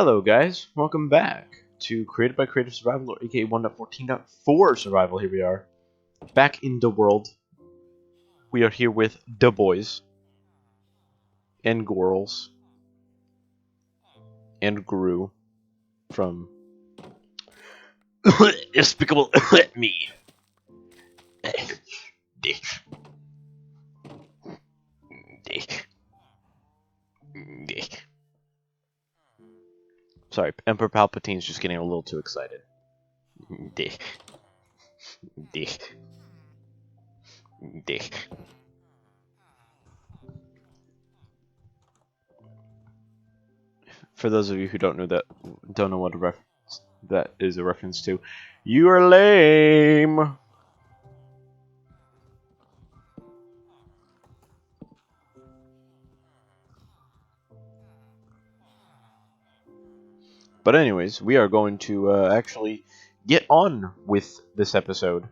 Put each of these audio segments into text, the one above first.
Hello guys, welcome back to Created by Creative Survival, or aka 1.14.4 Survival. Here we are, back in the world. We are here with the boys, and girls, and Gru from Despicable Me. Sorry, Emperor Palpatine's just getting a little too excited. For those of you who don't know what that is a reference to, you are lame. But anyways, we are going to actually get on with this episode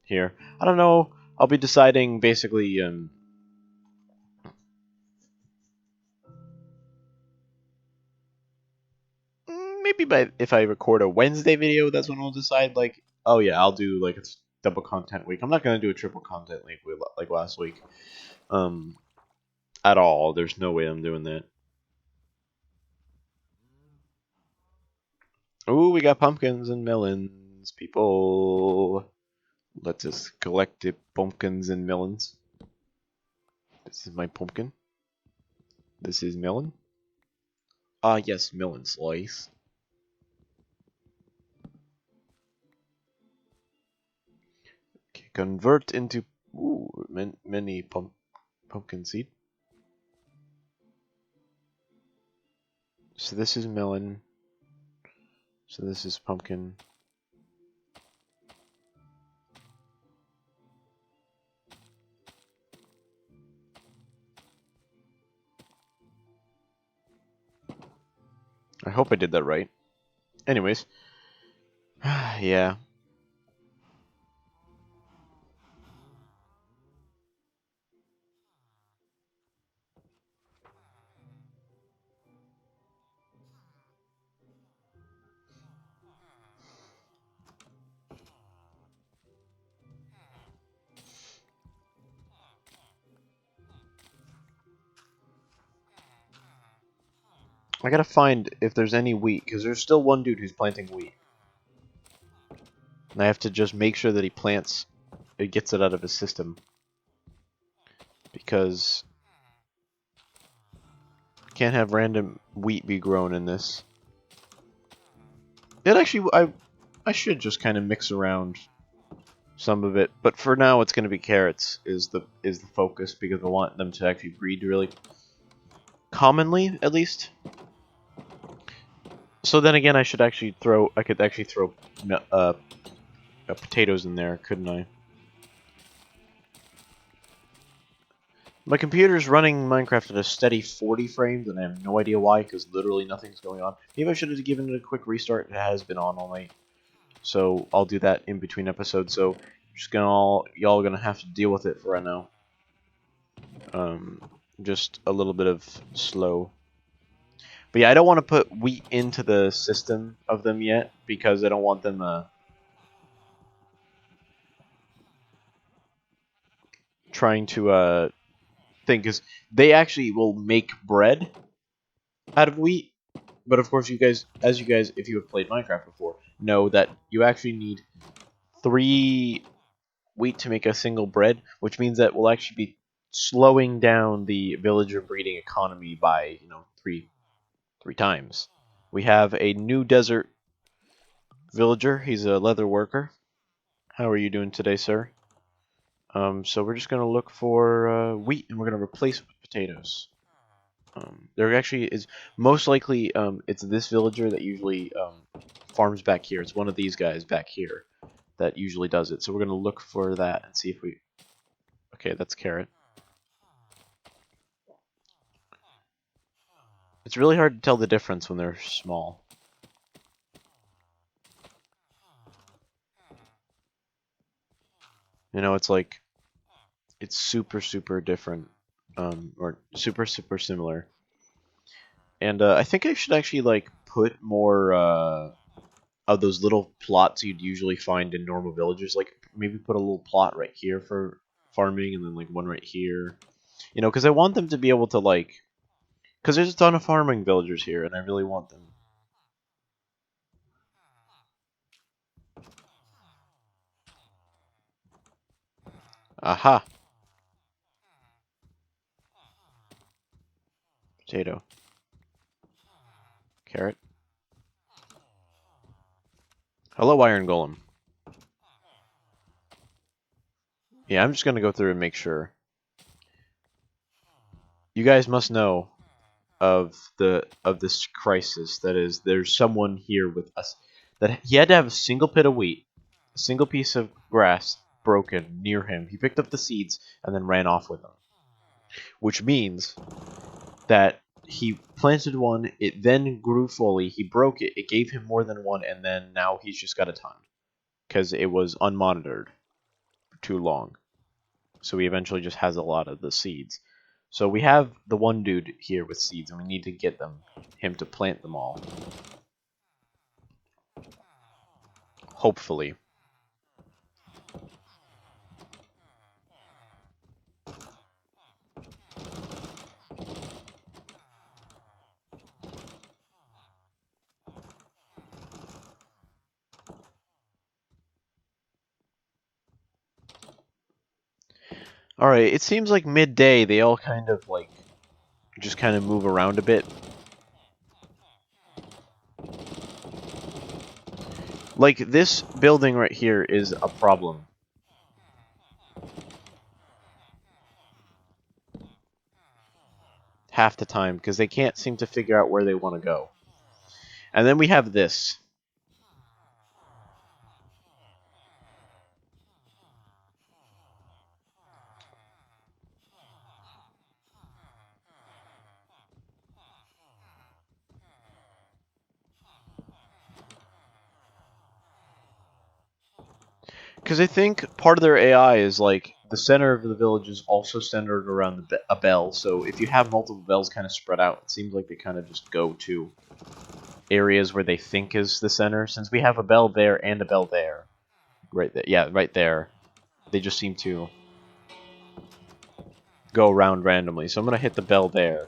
here. I don't know. I'll be deciding basically. Maybe if I record a Wednesday video, that's when I'll decide. Like, oh yeah, I'll do like a double content week. I'm not gonna do a triple content week like last week. At all. There's no way I'm doing that. Ooh, we got pumpkins and melons, people. Let's just collect the pumpkins and melons. This is my pumpkin. This is melon. Ah, yes, melon slice. Okay, convert into many pumpkin seed. So this is melon. So this is pumpkin. I hope I did that right. Anyways. Yeah. I gotta find if there's any wheat, because there's still one dude who's planting wheat. And I have to just make sure that he gets it out of his system. Because can't have random wheat be grown in this. It actually, I should just kind of mix around some of it, but for now it's going to be carrots is the focus, because I want them to actually breed really commonly, at least. So then again, I could actually throw potatoes in there, couldn't I? My computer's running Minecraft at a steady 40 frames, and I have no idea why, because literally nothing's going on. Maybe I should have given it a quick restart. It has been on all night, so I'll do that in between episodes. So y'all gonna have to deal with it for right now. Just a little bit of slow. But yeah, I don't want to put wheat into the system of them yet, because I don't want them trying to thing, because they actually will make bread out of wheat. But of course, you guys, if you have played Minecraft before, know that you actually need 3 wheat to make a single bread, which means that we'll actually be slowing down the villager breeding economy by, 3 times. We have a new desert villager. He's a leather worker. How are you doing today, sir? So we're just gonna look for wheat, and we're gonna replace it with potatoes. There actually is most likely it's this villager that usually farms back here. It's one of these guys back here that usually does it. So we're gonna look for that and see if we. Okay, that's carrot. It's really hard to tell the difference when they're small. It's like it's super different, or super similar. And I think I should actually like put more of those little plots you'd usually find in normal villages. Like maybe put a little plot right here for farming, and then like one right here. You know, because I want them to be able to like, because there's a ton of farming villagers here, and I really want them. Aha! Potato. Carrot. Hello, Iron Golem. Yeah, I'm just gonna go through and make sure. You guys must know of this crisis. That is, there's someone here with us that he had to have a single pit of wheat, a single piece of grass broken near him. He picked up the seeds and then ran off with them, which means that he planted one, it then grew fully, he broke it, it gave him more than one, and then now he's just got a ton because it was unmonitored for too long. So he eventually just has a lot of the seeds. So we have the one dude here with seeds, and we need to get him to plant them all. Hopefully. Alright, it seems like midday they all kind of like just kind of move around a bit. Like this building right here is a problem. Half the time, because they can't seem to figure out where they want to go. And then we have this. Because I think part of their AI is like the center of the village is also centered around a bell. So if you have multiple bells kind of spread out, it seems like they kind of just go to areas where they think is the center. Since we have a bell there and a bell there, right there, yeah, right there, they just seem to go around randomly. So I'm gonna hit the bell there.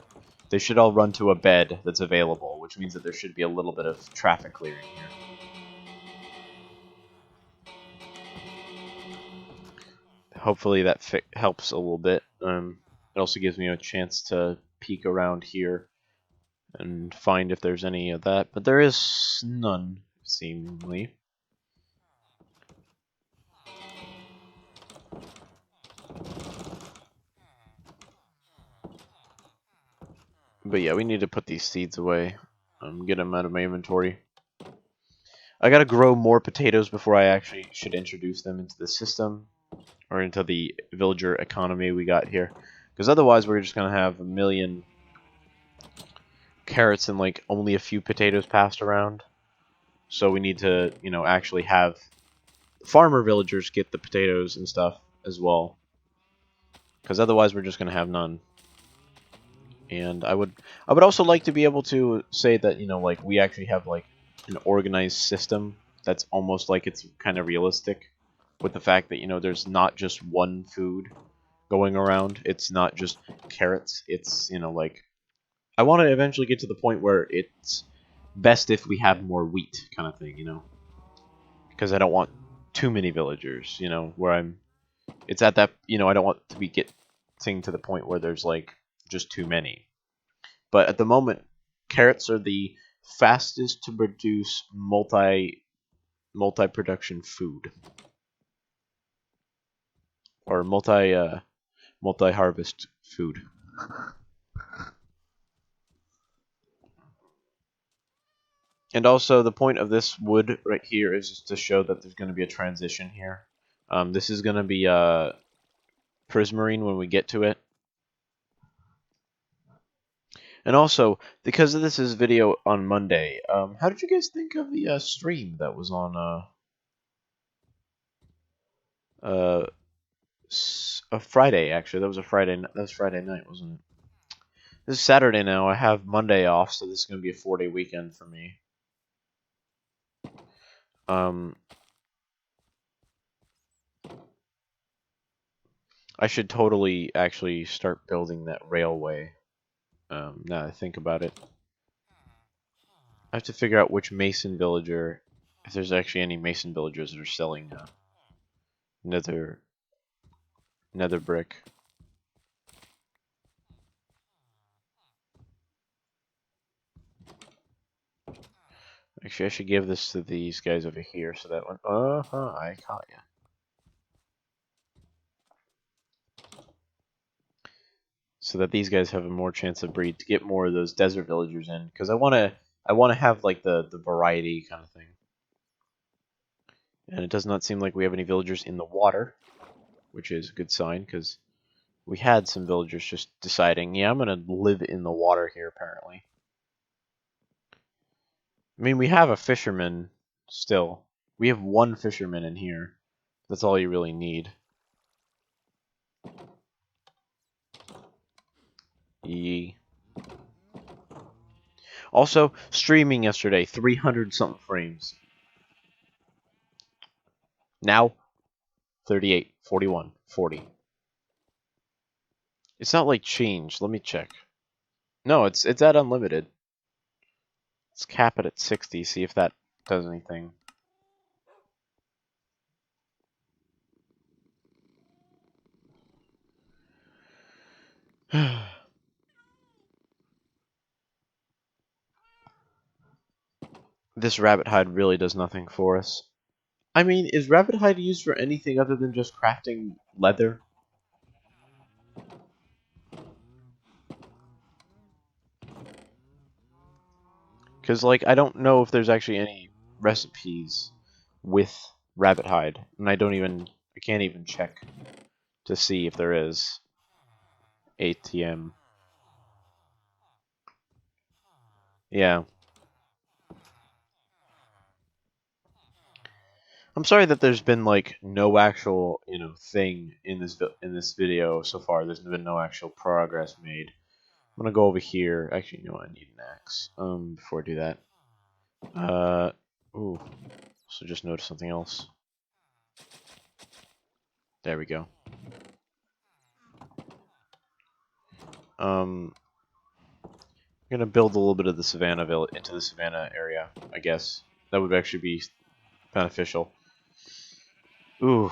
They should all run to a bed that's available, which means that there should be a little bit of traffic clearing here. Hopefully that helps a little bit. It also gives me a chance to peek around here and find if there's any of that, but there is none, seemingly. But yeah, we need to put these seeds away. Get them out of my inventory. I gotta grow more potatoes before I actually should introduce them into the system, or into the villager economy we got here. Because otherwise we're just gonna have a million carrots and like only a few potatoes passed around. So we need to, you know, actually have farmer villagers get the potatoes and stuff as well. Because otherwise we're just gonna have none. And I would also like to be able to say that, you know, like we actually have like an organized system that's almost like it's kind of realistic, with the fact that, you know, there's not just one food going around. It's not just carrots. It's, you know, like I want to eventually get to the point where it's best if we have more wheat kind of thing, you know, because I don't want too many villagers, you know, where it's at that, you know, I don't want to be getting to the point where there's like just too many. But at the moment, carrots are the fastest to produce multi-production food, or multi-harvest food. And also, the point of this wood right here is just to show that there's going to be a transition here. This is going to be prismarine when we get to it. And also, because this is video on Monday, how did you guys think of the stream that was on a Friday? Actually, that was a Friday. That was Friday night, wasn't it? This is Saturday now. I have Monday off, so this is going to be a 4-day weekend for me. I should totally actually start building that railway. Now that I think about it. I have to figure out which Mason villager, if there's actually any Mason villagers that are selling nether brick. Actually, I should give this to these guys over here so that one. I caught ya. So that these guys have a more chance of breed to get more of those desert villagers in, because I wanna have like the variety kind of thing. And it does not seem like we have any villagers in the water, which is a good sign, because we had some villagers just deciding, yeah, I'm gonna live in the water here apparently. I mean, we have a fisherman still. We have one fisherman in here. That's all you really need. Yee. Also, streaming yesterday, 300 something frames. Now, 38, 41, 40. It's not like changed. Let me check. No, it's at unlimited. Let's cap it at 60, see if that does anything. This rabbit hide really does nothing for us. I mean, is rabbit hide used for anything other than just crafting leather? Because, like, I don't know if there's actually any recipes with rabbit hide, and I can't even check to see if there is. ATM. Yeah. I'm sorry that there's been like no actual, thing in this video so far. There's been no actual progress made. I'm gonna go over here. Actually, you know what? I need an axe. Before I do that. Ooh. So just notice something else. There we go. I'm gonna build a little bit of the savannah village into the savannah area. I guess that would actually be beneficial. Ooh.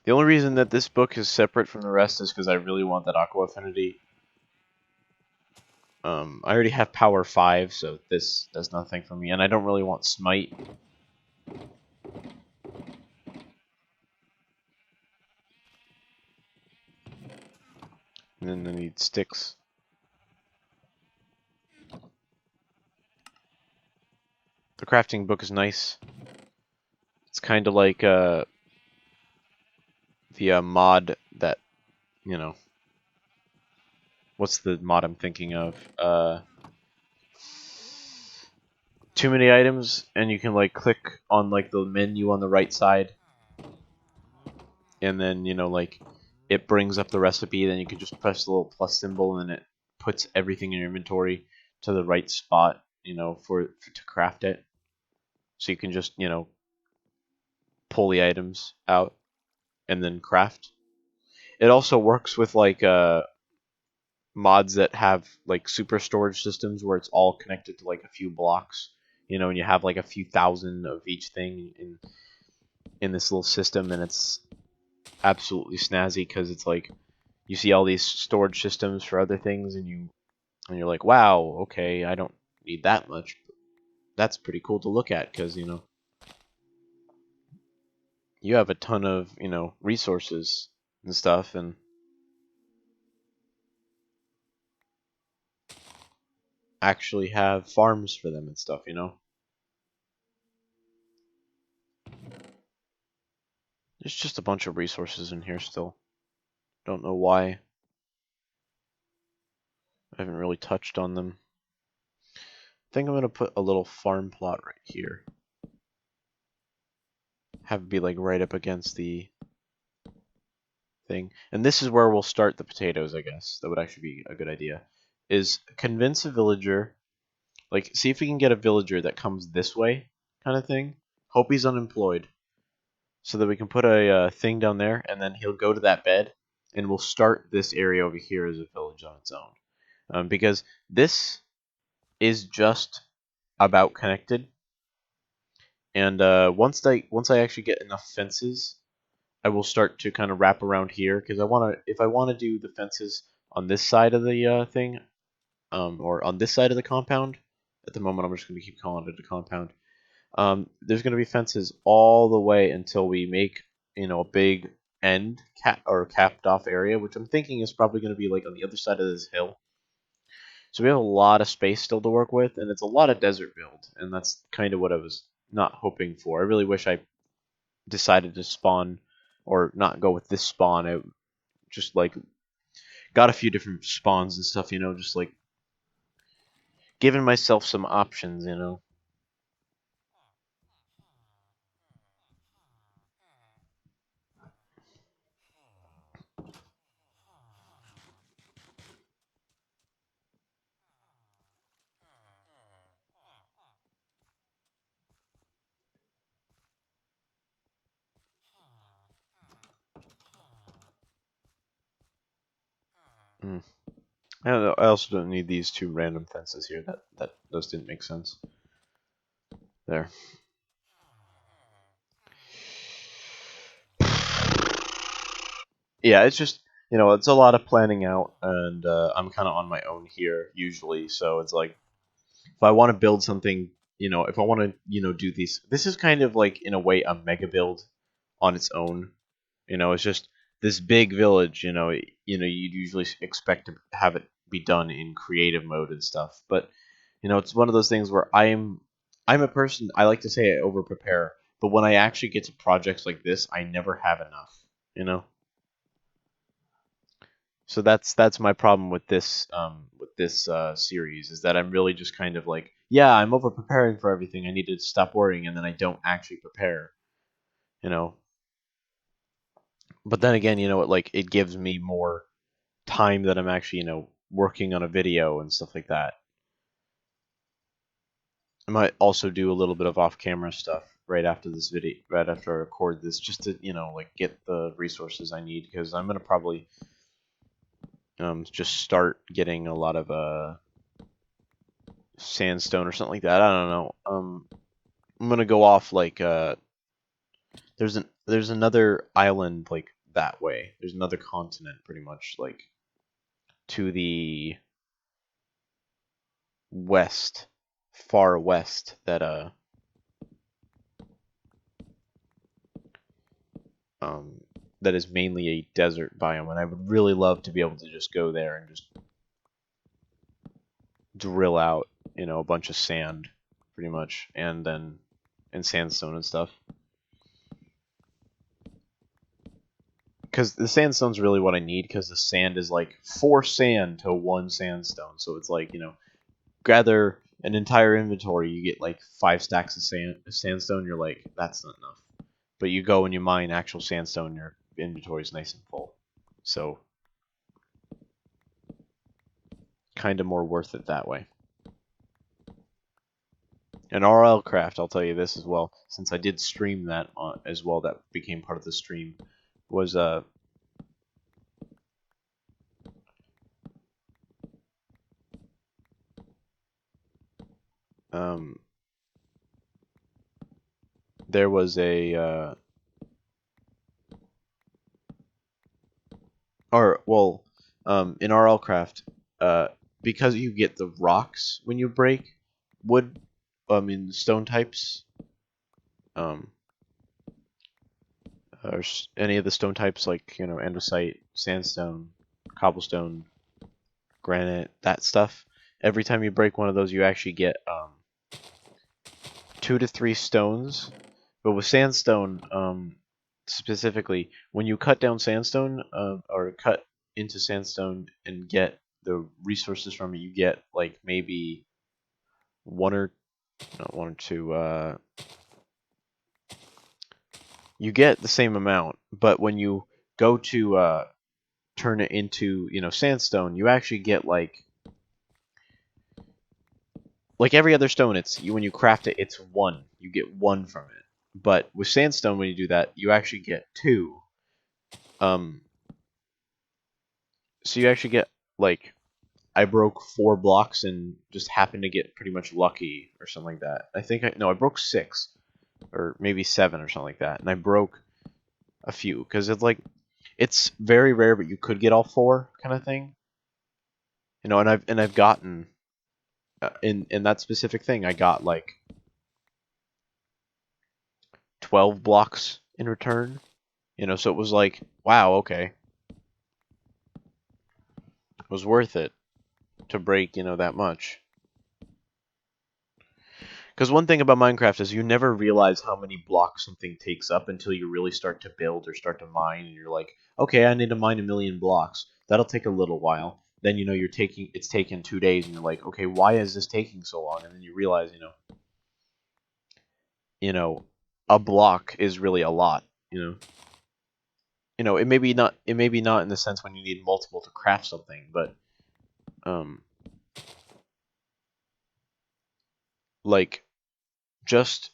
The only reason that this book is separate from the rest is because I really want that aqua affinity. I already have power 5, so this does nothing for me, and I don't really want smite. And then I need sticks. The crafting book is nice. It's kind of like the mod that, what's the mod I'm thinking of? Too many items, and you can like click on like the menu on the right side, and then like it brings up the recipe. Then you can just press the little plus symbol, and it puts everything in your inventory to the right spot, for to craft it. So you can just pull the items out and then craft. It also works with like mods that have like super storage systems where it's all connected to like a few blocks, and you have like a few thousand of each thing in this little system, and it's absolutely snazzy because it's like you see all these storage systems for other things, and you're like, wow, okay, I don't need that much. But that's pretty cool to look at because you have a ton of resources and stuff, and actually have farms for them and stuff. There's just a bunch of resources in here still. Don't know why. I haven't really touched on them. think I'm gonna put a little farm plot right here. Have it be like right up against the thing. And this is where we'll start the potatoes, I guess. That would actually be a good idea. Is convince a villager, like see if we can get a villager that comes this way, kind of thing. Hope he's unemployed, so that we can put a thing down there, and then he'll go to that bed, and we'll start this area over here as a village on its own. Because this is just about connected, and once I actually get enough fences, I will start to kind of wrap around here because if I want to do the fences on this side of the thing, or on this side of the compound. At the moment, I'm just going to keep calling it a compound. There's going to be fences all the way until we make a big end capped off area, which I'm thinking is probably going to be like on the other side of this hill. So we have a lot of space still to work with, and it's a lot of desert build, and that's kind of what I was not hoping for. I really wish I decided to spawn or not go with this spawn. I just like got a few different spawns and stuff, just like giving myself some options. Mm. I don't know. I also don't need these two random fences here. That those didn't make sense. There. Yeah, it's just it's a lot of planning out, and I'm kind of on my own here usually. So it's like if I want to build something, if I want to do these, this is kind of like in a way a mega build on its own. It's just this big village. You'd usually expect to have it be done in creative mode and stuff, but it's one of those things where I'm a person. I like to say I over prepare, but when I actually get to projects like this, I never have enough. You know, so that's my problem with this series is that I'm really just kind of like, yeah, I'm over preparing for everything. I need to stop worrying, and then I don't actually prepare. You know, but then again, it gives me more time that I'm actually working on a video and stuff like that. I might also do a little bit of off-camera stuff right after this video, right after I record this, just to like get the resources I need because I'm gonna probably just start getting a lot of sandstone or something like that. I don't know. I'm gonna go off like there's another island like that way. There's another continent pretty much like to the west, far west um that is mainly a desert biome, and I would really love to be able to just go there and just drill out a bunch of sand pretty much and sandstone and stuff. Because the sandstone's really what I need, because the sand is like 4 sand to 1 sandstone. So it's like, gather an entire inventory, you get like 5 stacks of sandstone, you're like, that's not enough. But you go and you mine actual sandstone, your inventory is nice and full. So, kind of more worth it that way. And RL Craft, I'll tell you this as well, since I did stream that as well, that became part of the stream, was um, there was a or well, in RL Craft, because you get the rocks when you break wood, in stone types, um, or any of the stone types like andesite, sandstone, cobblestone, granite, that stuff. Every time you break one of those, you actually get 2 to 3 stones. But with sandstone, specifically, when you cut down sandstone, or cut into sandstone and get the resources from it, you get like maybe one or not one or two. You get the same amount, but when you go to turn it into sandstone, you actually get like every other stone. It's when you craft it, it's one. You get one from it. But with sandstone, when you do that, you actually get two. Um, so you actually get like I broke 4 blocks and just happened to get pretty much lucky or something like that. I broke 6 or maybe 7 or something like that, and I broke a few because it's very rare, but you could get all 4 kind of thing. And I've gotten in that specific thing, I got like 12 blocks in return. So it was like, wow, okay, it was worth it to break that much. Because one thing about Minecraft is you never realize how many blocks something takes up until you really start to build or start to mine, and you're like, okay, I need to mine 1,000,000 blocks. That'll take a little while. Then it's taken 2 days, and you're like, okay, why is this taking so long? And then you realize, a block is really a lot. It may be not in the sense when you need multiple to craft something, but um, like just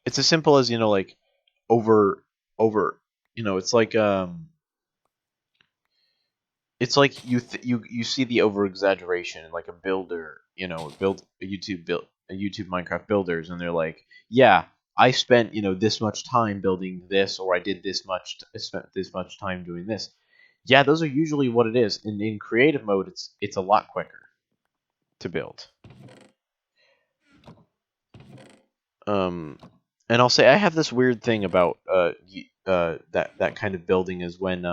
it's as simple as like over it's like you see the over exaggeration, like a builder, build a YouTube Minecraft builders, and they're like, yeah, I spent this much time building this, or I did spent this much time doing this. Yeah, those are usually what it is. And in creative mode, it's a lot quicker to build. Um, and I'll say I have this weird thing about that kind of building is when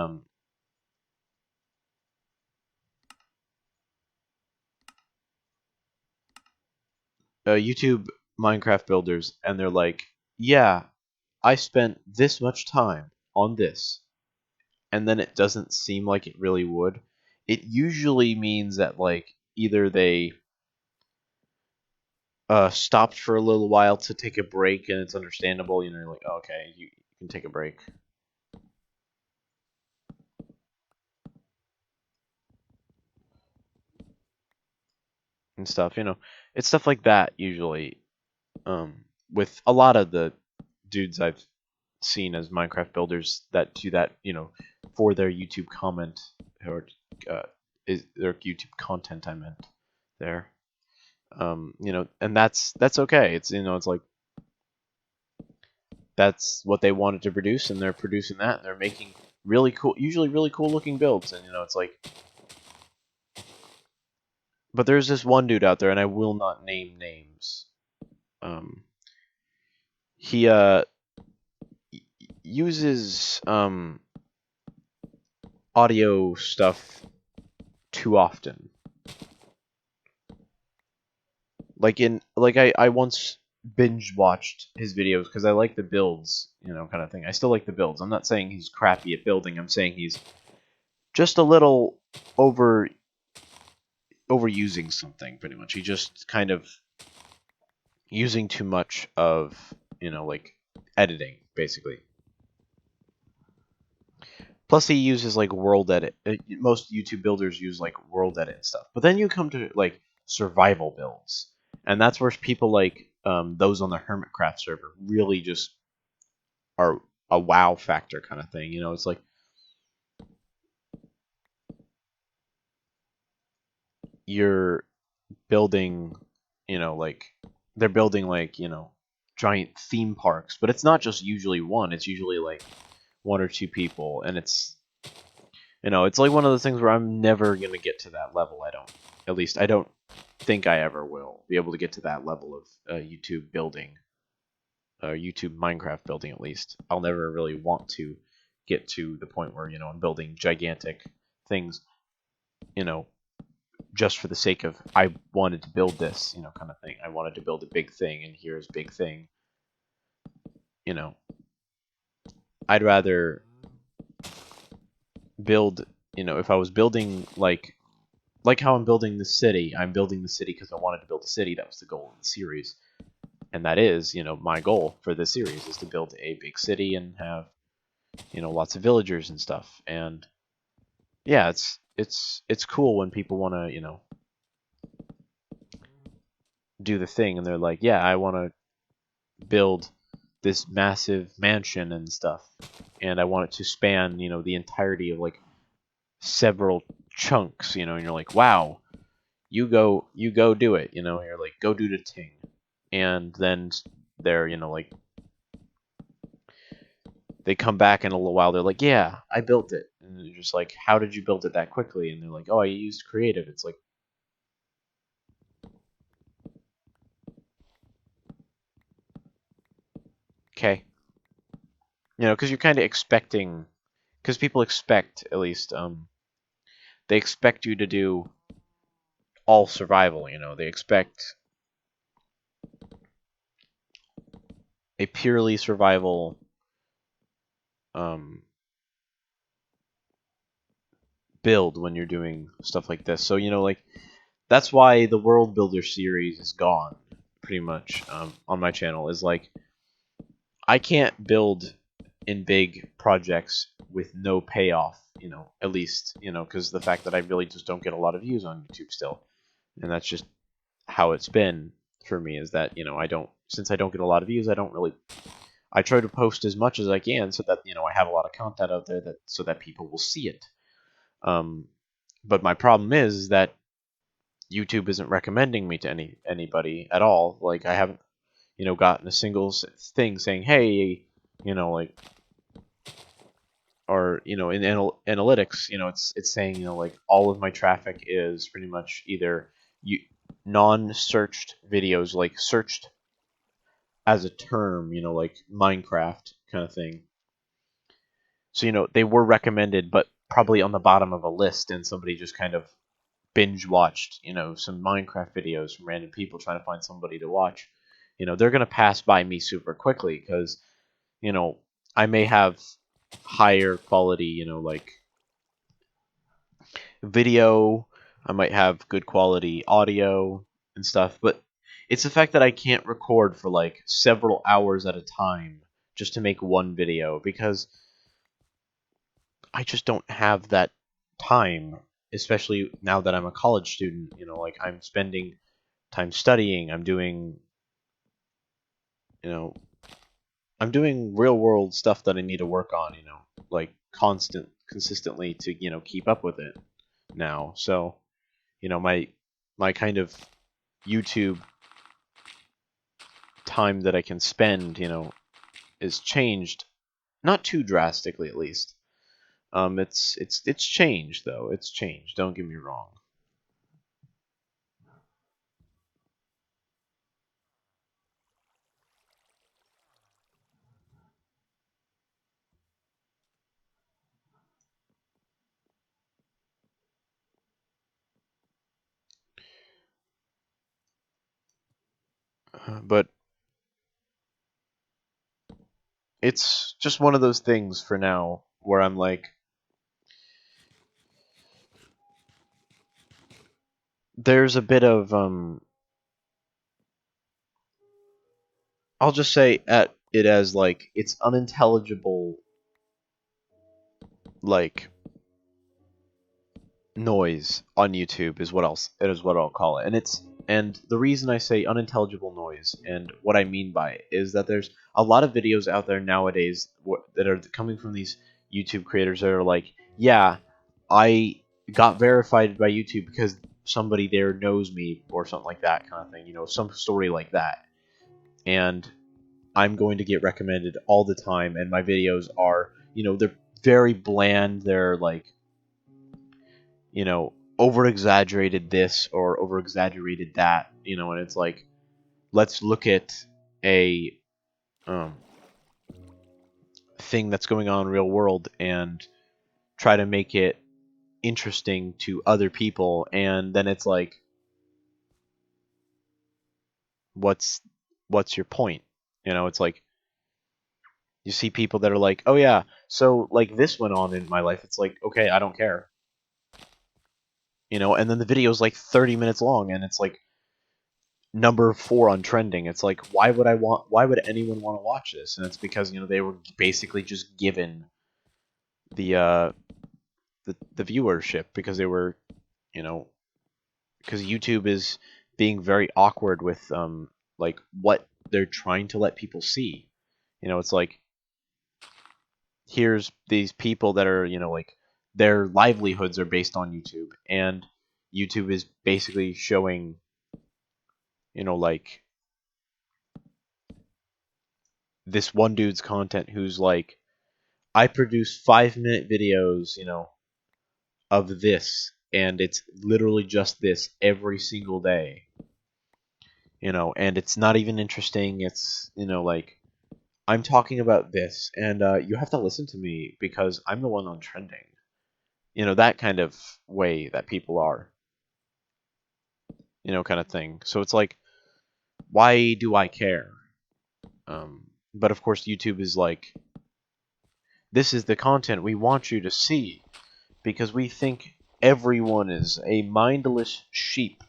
YouTube Minecraft builders, and they're like, yeah, I spent this much time on this, and then it doesn't seem like it really would. It usually means that like either they stopped for a little while to take a break, and it's understandable. You're like, oh, okay, you can take a break and stuff. It's stuff like that usually. With a lot of the dudes I've seen as Minecraft builders that do that, for their YouTube comment or uh, is their YouTube content. I meant there. And that's okay. It's like that's what they wanted to produce, and they're producing that. And they're making really cool, usually really cool looking builds, and it's like. But there's this one dude out there, and I will not name names. Um, he uses audio stuff too often. I once binge watched his videos because I like the builds, kind of thing. I still like the builds. I'm not saying he's crappy at building. I'm saying he's just a little overusing something, pretty much. He just kind of using too much of, like editing, basically. Plus, he uses like world edit. Most YouTube builders use like world edit and stuff. But then you come to like survival builds, and that's where people like those on the Hermitcraft server really just are a wow factor kind of thing. It's like you're building, like they're building like giant theme parks, but it's not just usually one. It's usually like one or two people, and it's like one of those things where I'm never gonna get to that level. At least I don't think I ever will be able to get to that level of YouTube building, YouTube Minecraft building. At least I'll never really want to get to the point where I'm building gigantic things, you know, just for the sake of I wanted to build this, kind of thing. I wanted to build a big thing, and here's big thing. You know, I'd rather build. If I was building like like how I'm building the city. I'm building the city because I wanted to build a city. That was the goal of the series, and that is, my goal for this series is to build a big city and have, lots of villagers and stuff. And yeah, it's cool when people want to, do the thing, and they're like, yeah, I want to build this massive mansion and stuff, and I want it to span, the entirety of like several chunks, and you're like, wow, you go do it, you're like, go do the thing. And then they're, like, they come back in a little while, they're like, yeah, I built it. And you're just like, how did you build it that quickly? And they're like, oh, I used creative. It's like, okay, because you're kind of expecting, because people expect, at least, they expect you to do all survival, they expect a purely survival um, build when you're doing stuff like this. So, like, that's why the World Builder series is gone, pretty much, on my channel. Is like, I can't build in big projects with no payoff, at least, because the fact that I really just don't get a lot of views on YouTube still. And that's just how it's been for me, is that, since I don't get a lot of views, I try to post as much as I can so that, I have a lot of content out there so that people will see it. But my problem is that YouTube isn't recommending me to anybody at all. Like, I haven't, gotten a single thing saying, hey, like, or, in analytics, it's saying, like, all of my traffic is pretty much either you non-searched videos, like searched as a term, like Minecraft kind of thing. So, they were recommended, but probably on the bottom of a list, and somebody just kind of binge watched, some Minecraft videos from random people trying to find somebody to watch. They're going to pass by me super quickly because, I may have higher quality, like, video, I might have good quality audio and stuff, but it's the fact that I can't record for like several hours at a time just to make one video, because I just don't have that time, especially now that I'm a college student. Like, I'm spending time studying, you know, I'm doing real world stuff that I need to work on, like consistently to, keep up with it now. So, my kind of YouTube time that I can spend, is changed, not too drastically at least. It's changed though. It's changed. Don't get me wrong. But it's just one of those things for now where I'm like, there's a bit of I'll just say at it as like, it's unintelligible, like, noise on YouTube is what I'll call it. And the reason I say unintelligible noise, and what I mean by it, is that there's a lot of videos out there nowadays that are coming from these YouTube creators that are like, yeah, I got verified by YouTube because somebody there knows me, or something like that kind of thing, some story like that. And I'm going to get recommended all the time, and my videos are, they're very bland. They're like, over exaggerated this or over exaggerated that, and it's like, let's look at a um, thing that's going on in real world and try to make it interesting to other people. And then it's like, what's what's your point? It's like, you see people that are like, oh yeah, so like this went on in my life. It's like, okay, I don't care. and then the video is like 30 minutes long, and it's like number 4 on trending. It's like, why would anyone want to watch this? And it's because they were basically just given the the viewership because they were because YouTube is being very awkward with like what they're trying to let people see. It's like, here's these people that are like their livelihoods are based on YouTube, and YouTube is basically showing like this one dude's content who's like, I produce 5-minute videos, of this, and it's literally just this every single day, and it's not even interesting. It's, like, I'm talking about this, and you have to listen to me because I'm the one on trending. That kind of way that people are, kind of thing. So it's like, why do I care? But of course, YouTube is like, this is the content we want you to see because we think everyone is a mindless sheep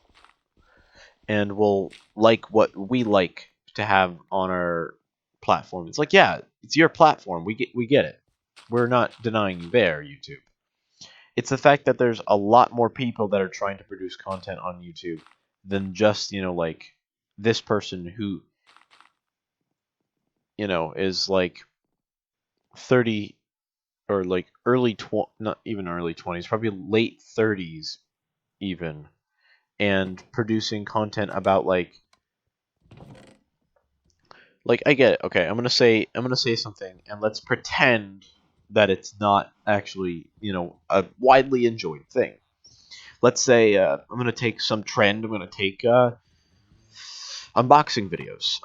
and will like what we like to have on our platform. It's like, yeah, it's your platform. We get it. We're not denying you there, YouTube. It's the fact that there's a lot more people that are trying to produce content on YouTube than just, like this person who, is like 30 or like not even early 20s, probably late 30s even, and producing content about like I get it. Okay, I'm gonna say something, and let's pretend that it's not actually a widely enjoyed thing. Let's say I'm gonna take some trend. I'm gonna take unboxing videos.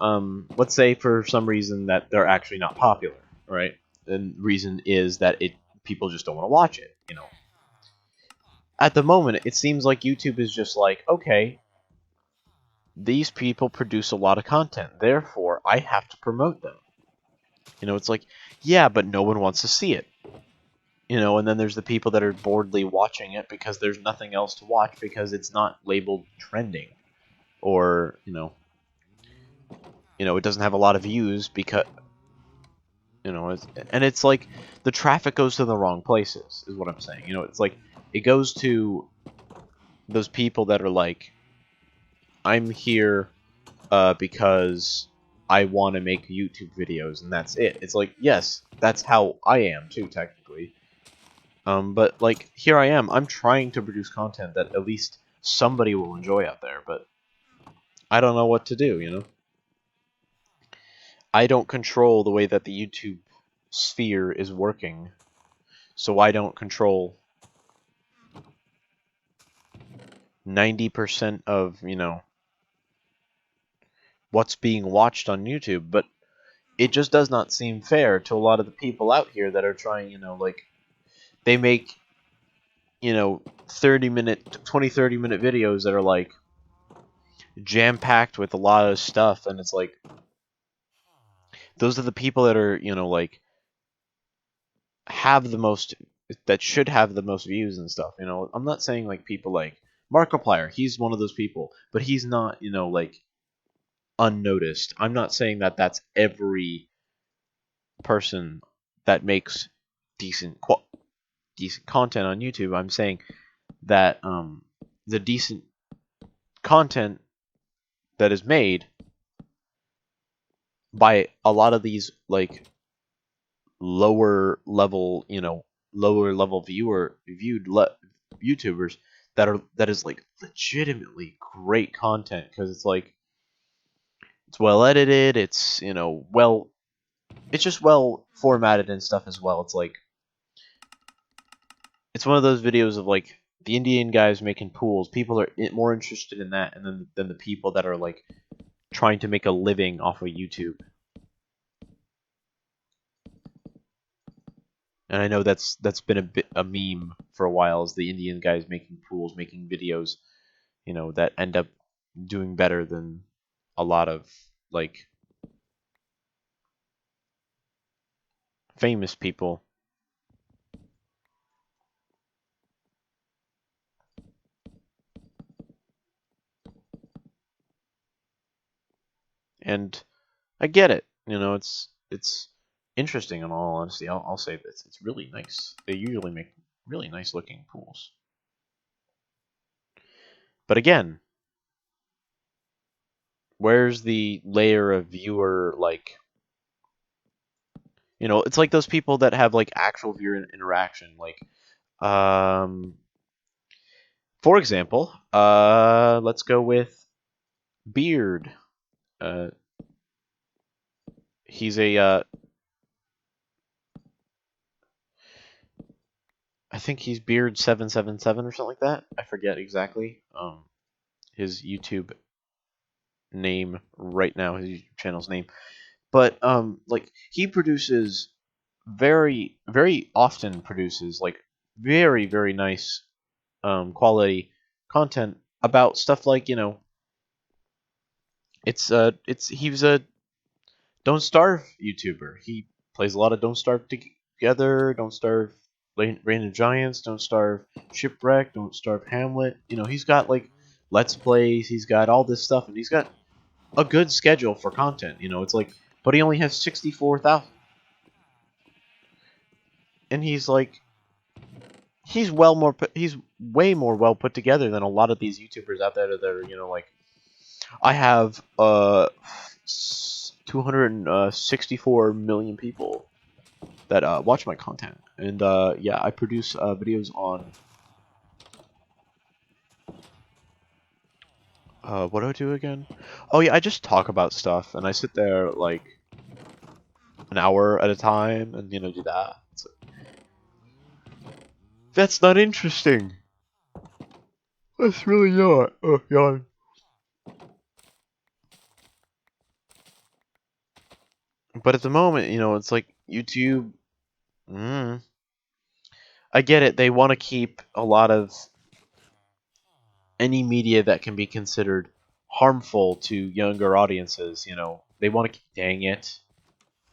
Let's say for some reason that they're actually not popular, right? And the reason is that people just don't want to watch it. At the moment, it seems like YouTube is just like, okay, these people produce a lot of content, therefore I have to promote them. It's like, yeah, but no one wants to see it. And then there's the people that are boredly watching it because there's nothing else to watch because it's not labeled trending, or it doesn't have a lot of views because and it's like the traffic goes to the wrong places, is what I'm saying. It's like it goes to those people that are like, I'm here because I want to make YouTube videos, and that's it. It's like, yes, that's how I am too, technically. But like, here I am. I'm trying to produce content that at least somebody will enjoy out there, but I don't know what to do. I don't control the way that the YouTube sphere is working, so I don't control 90% of, what's being watched on YouTube, but it just does not seem fair to a lot of the people out here that are trying, like, they make, 30-minute videos that are like jam-packed with a lot of stuff, and it's like, those are the people that are, like, have the most, that should have the most views and stuff. I'm not saying like people like Markiplier, he's one of those people, but he's not, like, unnoticed. I'm not saying that that's every person that makes decent content on YouTube. I'm saying that the decent content that is made by a lot of these like lower level viewed YouTubers that is like legitimately great content, because it's like, it's well edited, it's it's just well formatted and stuff as well. It's like, it's one of those videos of like the Indian guys making pools. People are more interested in that, and than the people that are like trying to make a living off of YouTube. And I know that's been a meme for a while, is the Indian guys making pools, making videos, that end up doing better than a lot of like famous people. and I get it. It's interesting. In all honesty, I'll say this: it's really nice. They usually make really nice looking pools. But again, where's the layer of viewer like? It's like those people that have like actual viewer interaction. Like, for example, let's go with Beard. Uh, he's a I think he's Beard777 or something like that. I forget exactly. His YouTube name right now, his YouTube channel's name. But like he produces very very often produces like very very nice quality content about stuff like it's he was a Don't Starve YouTuber. He plays a lot of Don't Starve Together, Don't Starve Reign of Giants, Don't Starve Shipwreck, Don't Starve Hamlet. He's got like Let's Plays, he's got all this stuff, and he's got a good schedule for content. It's like, but he only has 64,000, and he's way more well put together than a lot of these YouTubers out there that are like I have 264 million people that watch my content, and yeah, I produce videos on what do I do again? Oh yeah, I just talk about stuff, and I sit there like an hour at a time, and do that. That's not interesting. That's really not. Oh, yawn. But at the moment, it's like YouTube. Mm, I get it. They want to keep a lot of any media that can be considered harmful to younger audiences. They want to keep. Dang it!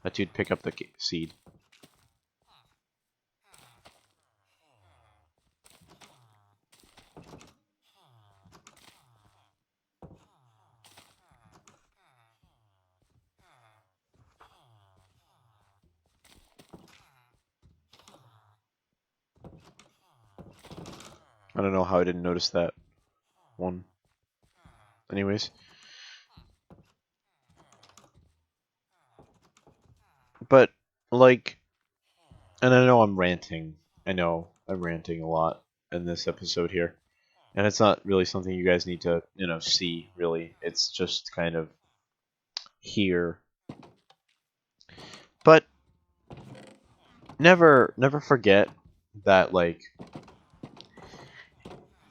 That dude pick up the seed. I don't know how I didn't notice that one. Anyways, but like, and I know I'm ranting. I know I'm ranting a lot in this episode here, and it's not really something you guys need to see. Really, it's just kind of here. But never forget that like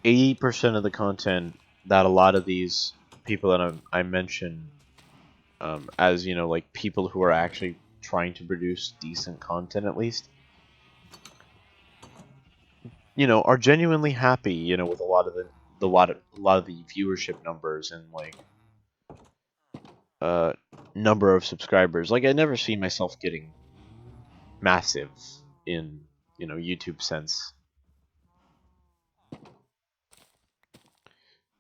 80% of the content that a lot of these people that I mention as like people who are actually trying to produce decent content at least are genuinely happy with a lot of the viewership numbers and like uh number of subscribers. Like I never see myself getting massive in YouTube sense.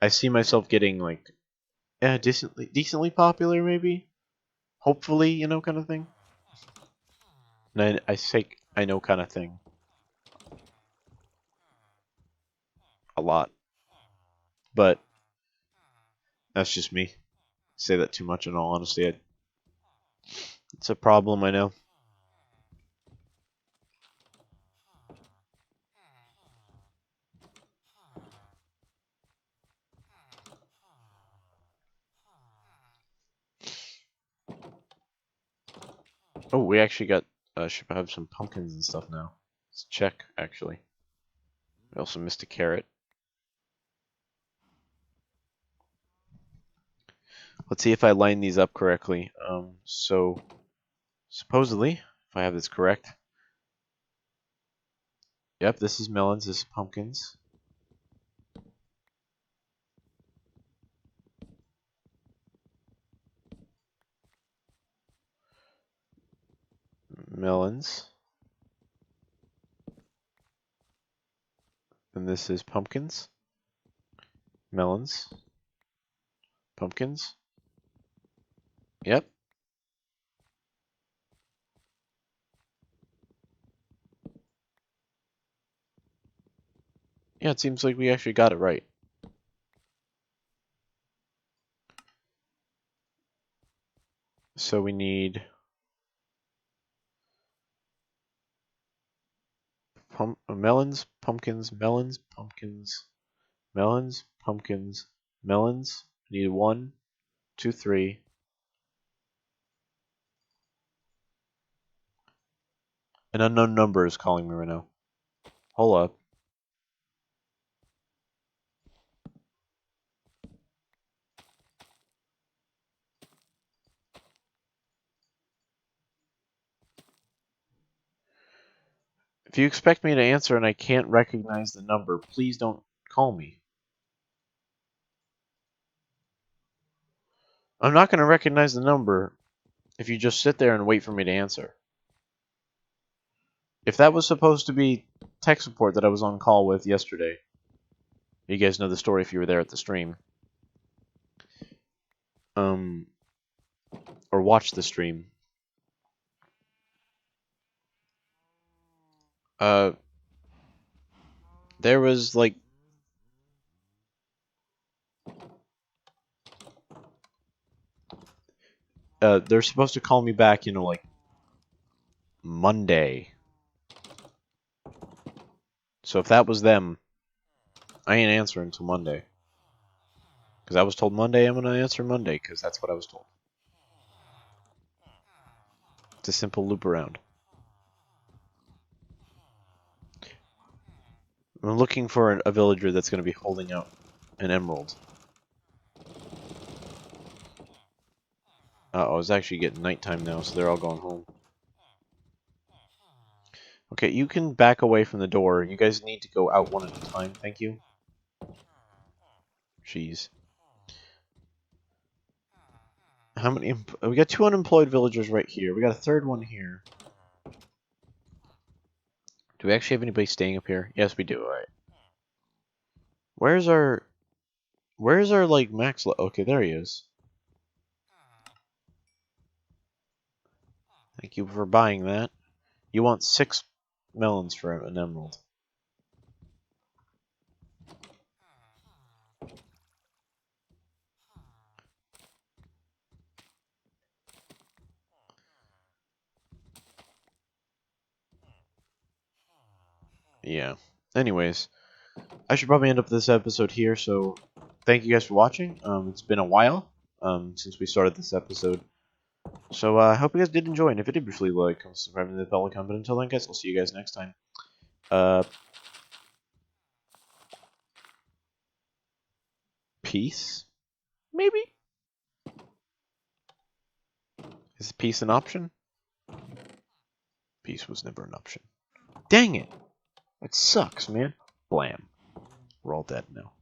I see myself getting like decently popular maybe, hopefully, kind of thing. And I say I know kind of thing a lot, but that's just me. Say that too much in all honesty. It's a problem, I know. Oh, we actually got should have some pumpkins and stuff now. Let's check actually. We also missed a carrot. Let's see if I line these up correctly. So supposedly, if I have this correct, yep, this is melons. This is pumpkins. Melons. And this is pumpkins. Melons. Pumpkins. Yep. Yeah, it seems like we actually got it right. So we need melons, pumpkins, melons, pumpkins, melons, pumpkins, melons. We need 1, 2, 3. An unknown number is calling me right now. Hold up. If you expect me to answer and I can't recognize the number, please don't call me. I'm not going to recognize the number if you just sit there and wait for me to answer. If that was supposed to be tech support that I was on call with yesterday, you guys know the story if you were there at the stream. Or watch the stream. There was like they're supposed to call me back, like Monday. So if that was them, I ain't answering until Monday. Because I was told Monday I'm going to answer Monday, because that's what I was told. It's a simple loop around. I'm looking for a villager that's going to be holding out an emerald. Uh-oh, it's actually getting nighttime now, so they're all going home. Okay, you can back away from the door. You guys need to go out one at a time, thank you. Jeez. How many? We got 2 unemployed villagers right here. We got a third one here. Do we actually have anybody staying up here? Yes, we do. All right. Where's our like max? Okay, there he is. Thank you for buying that. You want 6 melons for an emerald. Yeah. Anyways, I should probably end up this episode here. So, thank you guys for watching. It's been a while since we started this episode. So, I hope you guys did enjoy. And if you did, please like, comment, subscribe, and the bell icon. But until then, guys, I'll see you guys next time. Peace? Maybe? Is peace an option? Peace was never an option. Dang it! It sucks, man. Blam. We're all dead now.